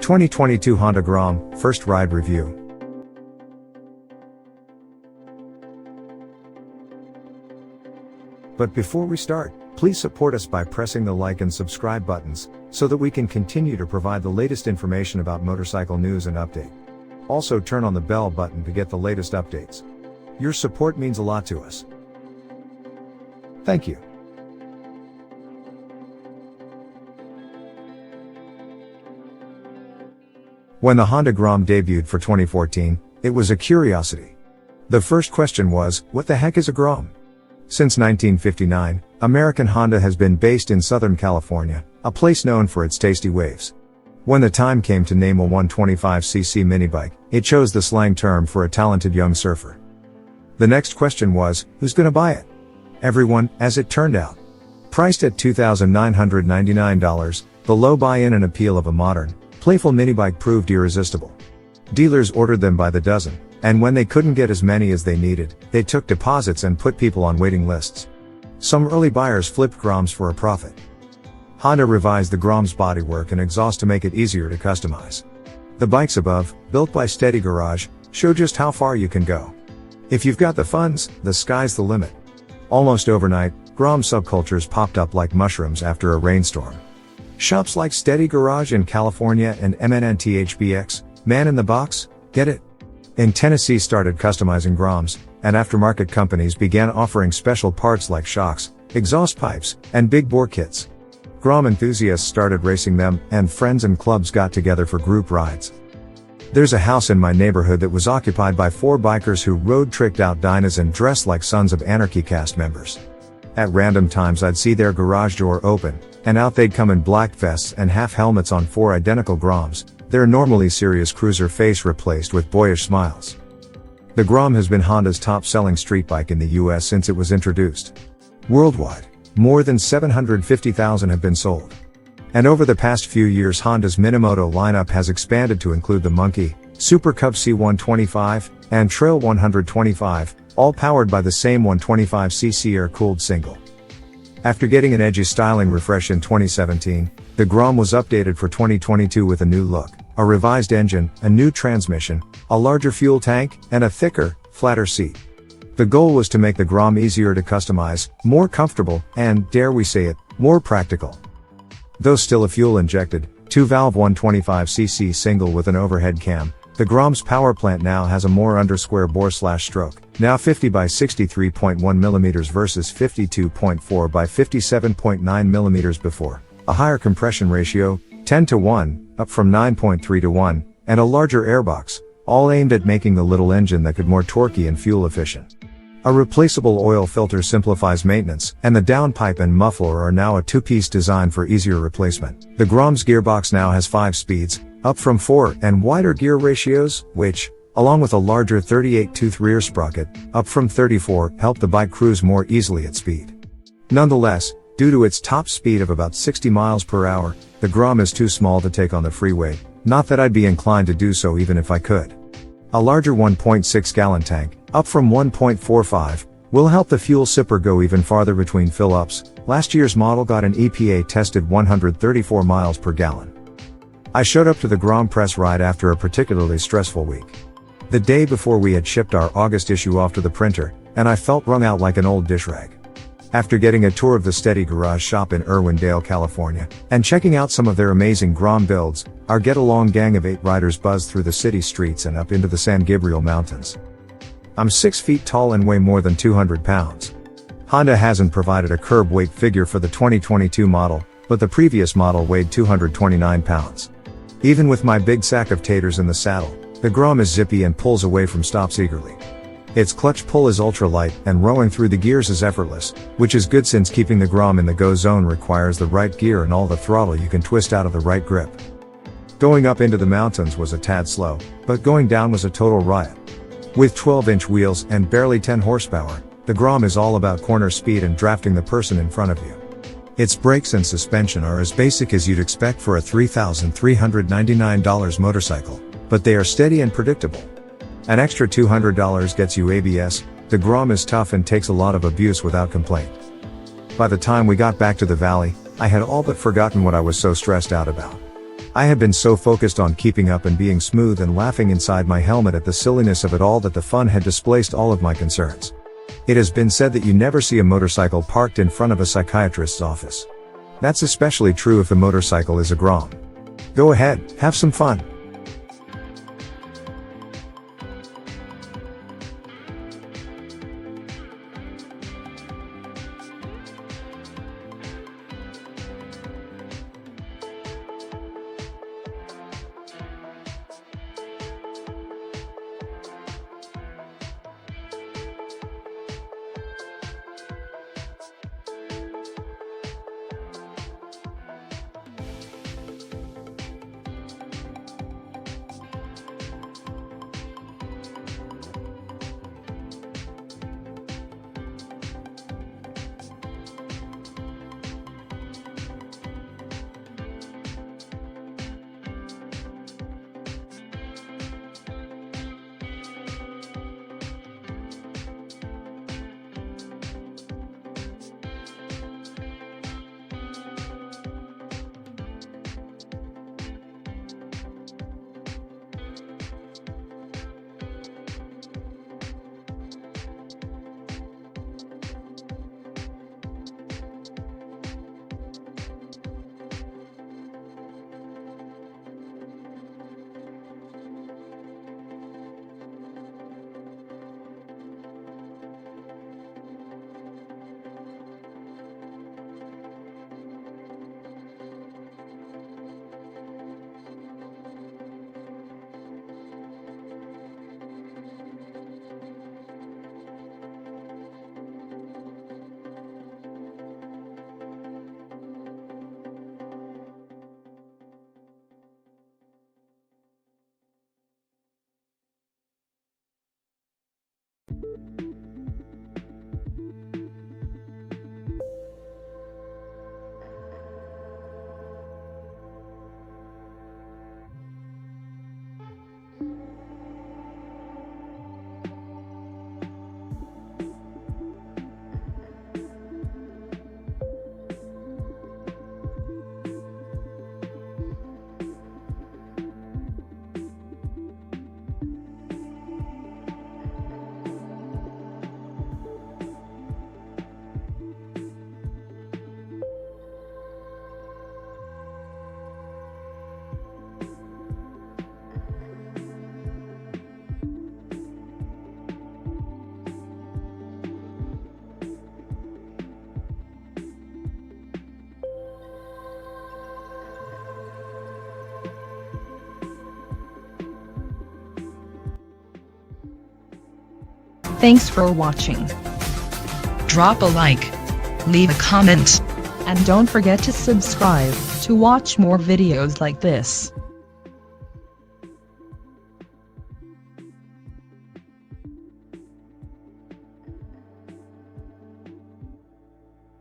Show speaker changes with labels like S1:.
S1: 2022 Honda Grom, first ride review. But before we start, please support us by pressing the like and subscribe buttons, so that we can continue to provide the latest information about motorcycle news and update. Also turn on the bell button to get the latest updates. Your support means a lot to us. Thank you. When the Honda Grom debuted for 2014, it was a curiosity. The first question was, what the heck is a Grom? Since 1959, American Honda has been based in Southern California, a place known for its tasty waves. When the time came to name a 125cc minibike, it chose the slang term for a talented young surfer. The next question was, who's gonna buy it? Everyone, as it turned out. Priced at $2,999, the low buy-in and appeal of a modern, playful minibike proved irresistible. Dealers ordered them by the dozen, and when they couldn't get as many as they needed, they took deposits and put people on waiting lists. Some early buyers flipped Groms for a profit. Honda revised the Grom's bodywork and exhaust to make it easier to customize. The bikes above, built by Steady Garage, show just how far you can go. If you've got the funds, the sky's the limit. Almost overnight, Grom subcultures popped up like mushrooms after a rainstorm. Shops like Steady Garage in California and MNNTHBX, Man in the Box, get it? In Tennessee started customizing Groms, and aftermarket companies began offering special parts like shocks, exhaust pipes, and big bore kits. Grom enthusiasts started racing them, and friends and clubs got together for group rides. There's a house in my neighborhood that was occupied by 4 bikers who rode tricked out Dynas and dressed like Sons of Anarchy cast members. At random times I'd see their garage door open, and out they'd come in black vests and half helmets on 4 identical Groms, their normally serious cruiser face replaced with boyish smiles. The Grom has been Honda's top-selling street bike in the US since it was introduced. Worldwide, more than 750,000 have been sold. And over the past few years Honda's Minimoto lineup has expanded to include the Monkey, Super Cub C125, and Trail 125, all powered by the same 125cc air-cooled single. After getting an edgy styling refresh in 2017, the Grom was updated for 2022 with a new look, a revised engine, a new transmission, a larger fuel tank, and a thicker, flatter seat. The goal was to make the Grom easier to customize, more comfortable, and, dare we say it, more practical. Though still a fuel-injected, 2-valve 125cc single with an overhead cam, the Grom's power plant now has a more undersquare bore/stroke, now 50 by 63.1 mm versus 52.4 by 57.9 mm before, a higher compression ratio, 10:1, up from 9.3:1, and a larger airbox, all aimed at making the little engine that could more torquey and fuel efficient. A replaceable oil filter simplifies maintenance, and the downpipe and muffler are now a 2-piece design for easier replacement. The Grom's gearbox now has 5 speeds, up from 4, and wider gear ratios, which, along with a larger 38-tooth rear sprocket, up from 34, help the bike cruise more easily at speed. Nonetheless, due to its top speed of about 60 miles per hour, the Grom is too small to take on the freeway, not that I'd be inclined to do so even if I could. A larger 1.6-gallon tank, up from 1.45, will help the fuel sipper go even farther between fill-ups. Last year's model got an EPA-tested 134 miles per gallon. I showed up to the Grom press ride after a particularly stressful week. The day before we had shipped our August issue off to the printer, and I felt wrung out like an old dish rag. After getting a tour of the Steady Garage shop in Irwindale, California, and checking out some of their amazing Grom builds, our get-along gang of 8 riders buzzed through the city streets and up into the San Gabriel Mountains. I'm 6 feet tall and weigh more than 200 pounds. Honda hasn't provided a curb weight figure for the 2022 model, but the previous model weighed 229 pounds. Even with my big sack of taters in the saddle, the Grom is zippy and pulls away from stops eagerly. Its clutch pull is ultra-light, and rowing through the gears is effortless, which is good since keeping the Grom in the go zone requires the right gear and all the throttle you can twist out of the right grip. Going up into the mountains was a tad slow, but going down was a total riot. With 12-inch wheels and barely 10 horsepower, the Grom is all about corner speed and drafting the person in front of you. Its brakes and suspension are as basic as you'd expect for a $3,399 motorcycle, but they are steady and predictable. An extra $200 gets you ABS. The Grom is tough and takes a lot of abuse without complaint. By the time we got back to the valley, I had all but forgotten what I was so stressed out about. I have been so focused on keeping up and being smooth and laughing inside my helmet at the silliness of it all that the fun had displaced all of my concerns. It has been said that you never see a motorcycle parked in front of a psychiatrist's office. That's especially true if the motorcycle is a Grom. Go ahead, have some fun.
S2: Thanks for watching.
S3: Drop a like, leave a comment,
S2: and don't forget to subscribe to watch more videos like this.